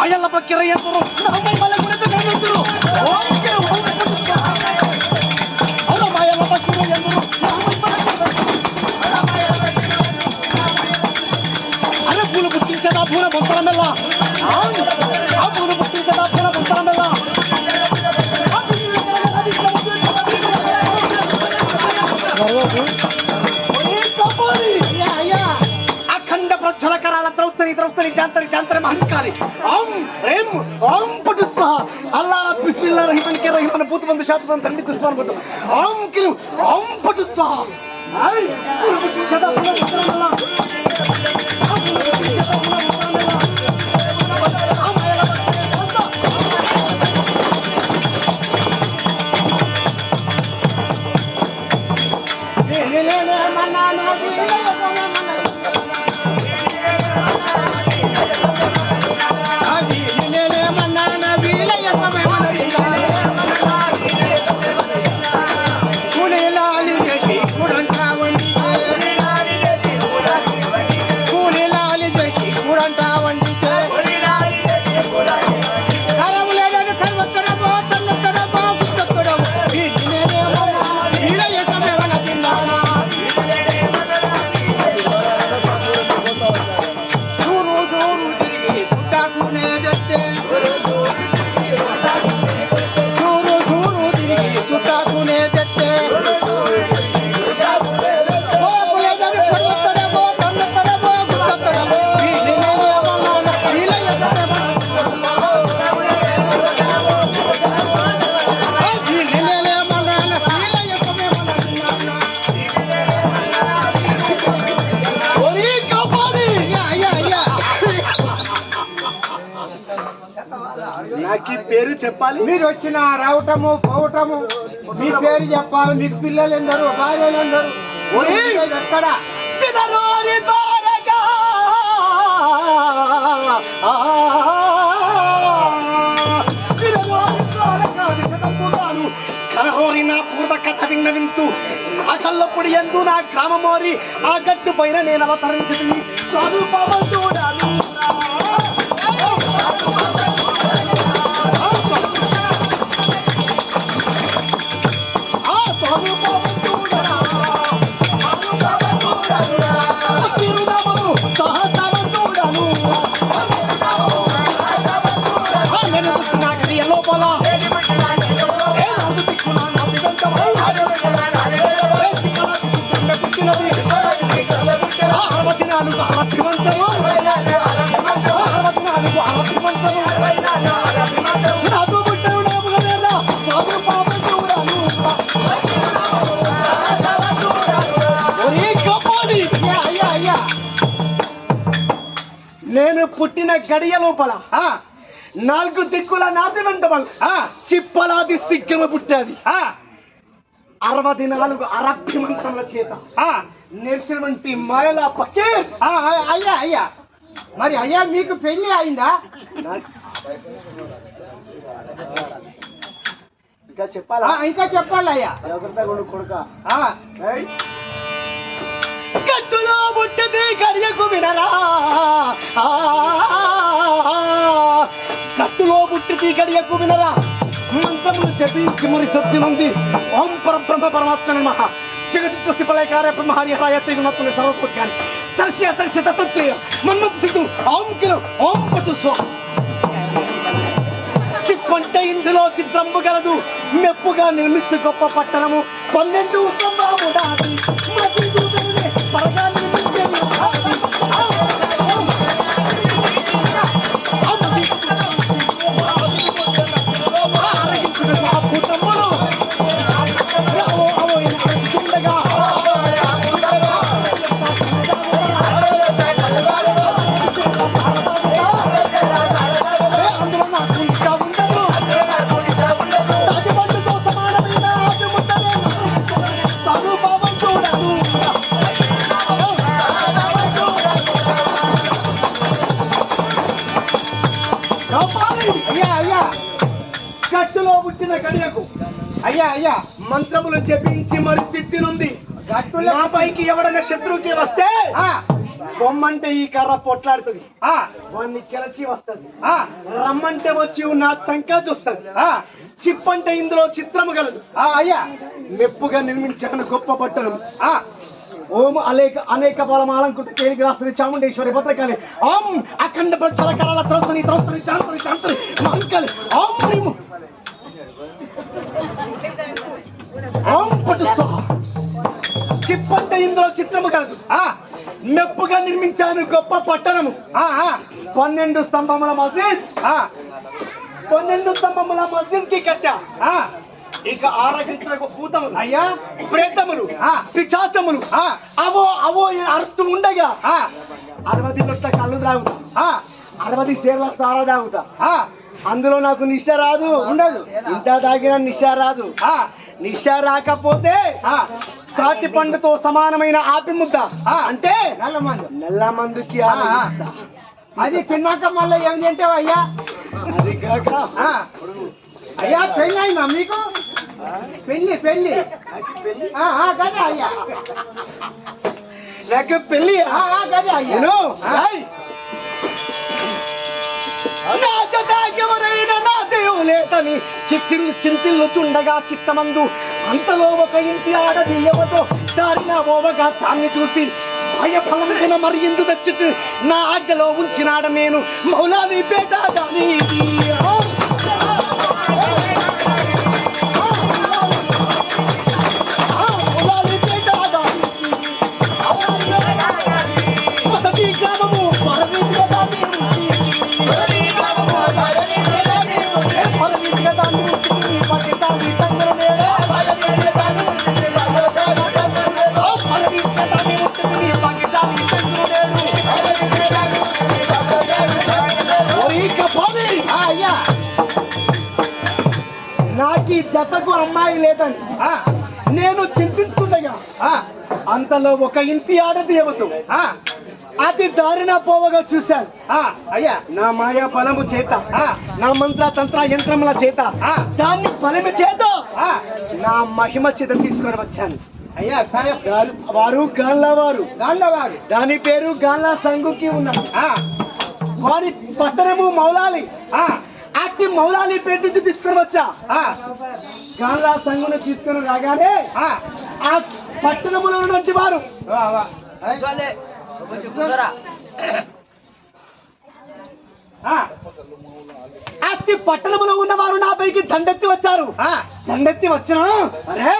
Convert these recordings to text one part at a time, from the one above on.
Ayala bakira yang turun, namai malah guna dengan itu. Oke, Allah ayala bakira yang turun, namai malah guna. Ada bulu bucin ceda bulu bantara mela. Ah bulu bucin ceda bulu bantara mela. Jantar mahkali. Om putus sah. Allah Bismillahirrahmanirrahim. Putus bantu syaitan bantu kusman bantu. Kilu. Putus sah. Hai. Kita pulang Allah. పేరు చెప్పాలి. మీరు వచ్చిన రావటము పోవటము మీ పేరు చెప్పాలి. మీకు పిల్లలు ఎందరు, భార్యలు ఎందరు, ఎక్కడ కలహోరి నా పూర్వ కథ విన్న వింటూ ఆ కల్లప్పుడు ఎందు నా గ్రామమోరి ఆ గట్టు పైన నేను అవతరించింది స్వరూపవంతుడాను. నేను పుట్టిన గడియ లోపల 4 దిక్కుల నాటి వెంట చిప్పలాది సిగ్గమ పుట్టాది. 64 అరభ్యమంత్రముల చేత నేర్చినటువంటి మాయల పకీర్. అయ్యా మరి అయ్యా మీకు పెళ్లి అయిందా? ఇంకా చెప్పాలా? ఇంకా చెప్పాలి అయ్యా. జాగ్రత్తగా ఉండు కొడుకా. కట్టులో పుట్టింది గడియకు వినరా, కట్టులో గట్టులో పుట్టి గడియకు వినరా మంత్రములు జపించి మరి సత్యమంది ఓం పరబ్రహ్మ పరమాత్మ నమః జగత్ స్థిపలయ కార్య బ్రహ్మహరిహరాయ త్రిగుణత్తుని సర్వభూతాన్ని దర్శయ దర్శిత తత్వయ మన్మత్సిద్ధు ఓం కిలో ఓం పటు స్వ చిప్పంటే ఇందులో చిత్రంబు గలదు మెప్పుగా నిర్మిస్తూ గొప్ప పట్టణము 12 స్తంభము దాటి మతి దూతనే పరగా నిర్మించెను గట్టులో పుట్టిన గడియకు అయ్యా మంత్రములు జపించి మరి స్థితి నుండి గట్టుల పైకి ఎవడైనా శత్రువుకి వస్తే బొమ్మంటే ఈ కర్ర పొట్లాడుతుంది వాడిని కెలచి వస్తుంది రమ్మంటే వచ్చి నా సంఖ్య చూస్తుంది చిప్పంటే ఇందులో చిత్రము గలదు అయ్యా మెప్పుగా నిర్మించిన గొప్ప పట్టణం ఓం అనేక బలమాలంకృత కేలికి రాస్తుంది చాముండేశ్వరి భద్రకాళి ఓం అఖండ ప్రచలకరాల త్రౌస్తని చాంతరి మంకలి ఓం ప్రేము ఓం పటు స్వాహ చిప్పంటే ఇందులో చిత్రము కలదు మెప్పుగా నిర్మించాను గొప్ప పట్టణము 12 స్తంభముల మస్జిద్ 12 స్తంభముల మస్జిద్ కి కట్టా ఇక ఆరాధించిన భూతములు అయ్యా ప్రేతములు పిశాచములు అవో అరుస్తూ ఉండగా 60 లొట్ల కళ్ళు త్రాగుతా 60 సేర్ల సారా తాగుతా అందులో నాకు నిశ రాదు ఉండదు ఇంత తాగిన నిశ రాదు నిశ రాకపోతే తాటి పండుతో సమానమైన ఆపి ముద్ద అంటే నల్ల మందుకి అది తిన్నాక మళ్ళీ ఏం తింటావు అయ్యా అది కాక అయ్యా పెళ్ళి అయిందా మీకు పెళ్ళి కదా అయ్యా నాకు పెళ్ళి కదా అయ్యా ఎవరైనా నా దేవులేతని చింతిల్లు చుండగా చిత్తమందు అంతలో ఒక ఇంటి ఆడది ఎవతో చారిన ఓవగా తాన్ని చూసి భయఫలమున మరి ఎందు తెచ్చి నా ఆజ్ఞలో ఉంచినాడ నేను మౌలాలి పేట దాని గ్రామము నాకీ జతకు అమ్మాయి లేదని నేను చింతిస్తుండగా అంతలో ఒక ఇంటి ఆడది ఎవతో అతి దారిన పోవగా చూశాను అయ్యా నా మాయా బలము చేత నా మంత్ర తంత్ర యంత్రముల చేత దాన్ని బలము చేత నా మహిమ చేత తీసుకొని వచ్చాను అయ్యా వారు గాన్లవారు దాని పేరు గాన్లా సంగుకి ఉన్నారు వారి పట్టణము మౌలాలి అట్టి మౌలాలి పేట నుంచి తీసుకొని వచ్చా గాన్లా సంగును తీసుకొని రాగానే ఆ పట్టణములో ఉన్నటువంటి వారు అట్టి పట్టణంలో ఉన్నవారు నా పైకి దండెత్తి వచ్చారు దండెత్తి వచ్చిన అరే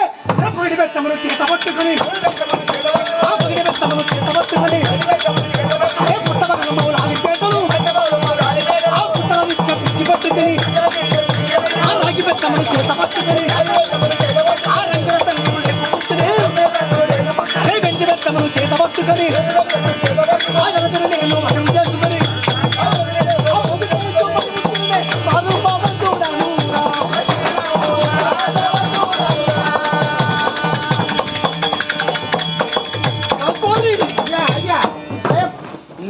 పెట్టమను చేతబట్టుకుని రాగి పెట్టమను చేతబట్టుకుని వెండి పెట్టమను చేతబట్టుకుని నేను మహిమ చేసుకుని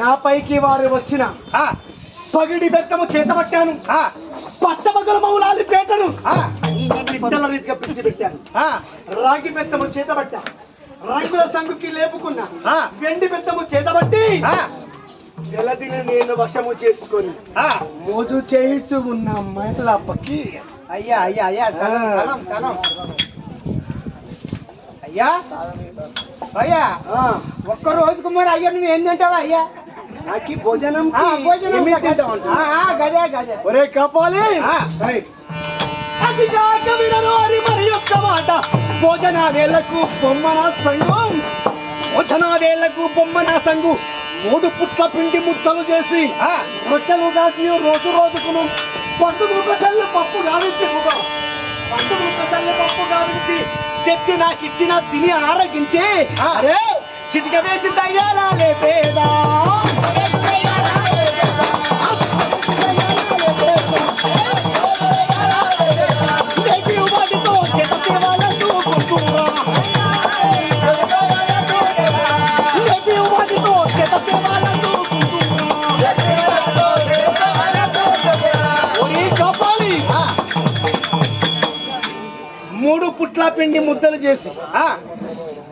నా పైకి వారు వచ్చిన పగిడి బెత్తము చేతబట్టాను పచ్చబగల మౌలాలి పేటను బిడ్డల రీతిగా పిలిచి పెట్టాను రాగి బెత్తము చేతబట్టా రంగుల సంగుకి లేపుకున్నా వెండి బెత్తము చేతబట్టి జలదిని నేను వశము చేసుకొని మోజు చేయిస్తూ ఉన్న అమ్మాయిల పక్కి. అయ్యా అయ్యా అయ్యా చలం చలం అయ్యా అయ్యా ఒక్క రోజుకు మరి అయ్యా నువ్వు ఏం తింటావా అయ్యా? నాకు భోజనం భోజనం గదే గదే. ఒరే కపాలి, అది కాక వినరు అని మరి ఒక్క మాట. భోజన వేళకు బొమ్మన సంఘం, భోజన వేళకు బొమ్మన సంఘు 3 పుట్ల పిండి ముద్దలు చేసి రొట్టెలు కాసి రోజు రోజుకును 10 ముక్కలు పప్పు గావించి తెచ్చి నాకు ఇచ్చిన తిని ఆరగించి అరే చిటిక వేసి దయ్యాలా లేపేదా. వాటితో చెత్త సేవాలతో వాటితో చెత్త సేవాలతో కాపాలి. 3 పుట్ల పిండి ముద్దలు చేసి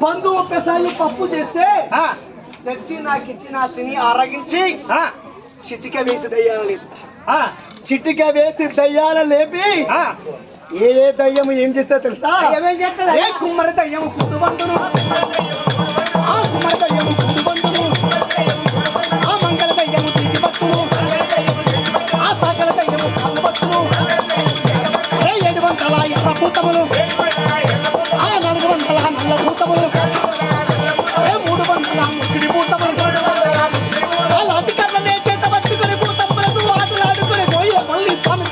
పందు ఒక్కసారి పప్పు చేస్తే తెచ్చి నాకు ఇచ్చిన తిని ఆరగించి చిటిక వేసి దయ్యాల లేపి చిటిక వేసి దయ్యాల లేపి ఏ దయ్యము ఏం చేస్తా తెలుసా? ఏ కుమ్మరి దయ్యము కుట్టుబందును, ఆ కుమ్మరి దయ్యము కుట్టుబందును, ఆ మంగళ దయ్యము తిరిగి బతును, ఆ సకల దయ్యము కాళ్ళు బతును, 700 ఎర్ర భూతములు, ఆ 400 నల్ల భూతములు, 300 ముక్కిడి భూతములు, ఆ లాంటి కర్రనే చేత పట్టుకుని భూతములతో ఆటలాడుకుని పోయి మళ్ళీ స్వామి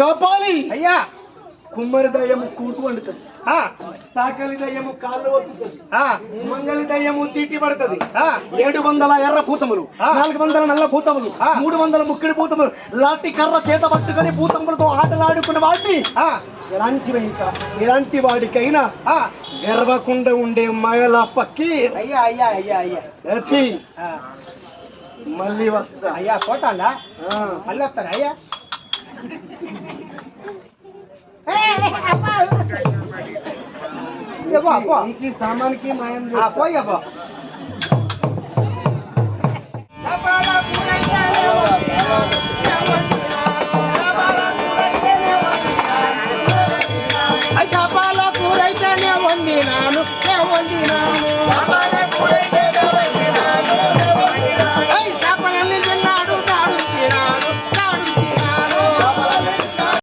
కాపాలి. అయ్యా కుమ్మరి దయ్యము కూటు వండుతుంది, సాకలి దయ్యము కాళ్ళు వస్తుంది, మంగళి దయ్యము తీటి పడుతుంది, 700 ఎర్ర భూతములు, 400 నల్ల భూతములు, 300 ముక్కిడి భూతములు, లాంటి కర్ర చేత పట్టుకొని భూతములతో ఆటలాడుకున్న వాడిని ఎలాంటి వాడికైనా గర్వకుండా ఉండే మగల పక్కి. అయ్యా అయ్యా అయ్యా అయ్యా మళ్ళీ వస్తా. అయ్యా పోతాండా మళ్ళీ వస్తారా అయ్యా? సామాన్కి మాయం పోయి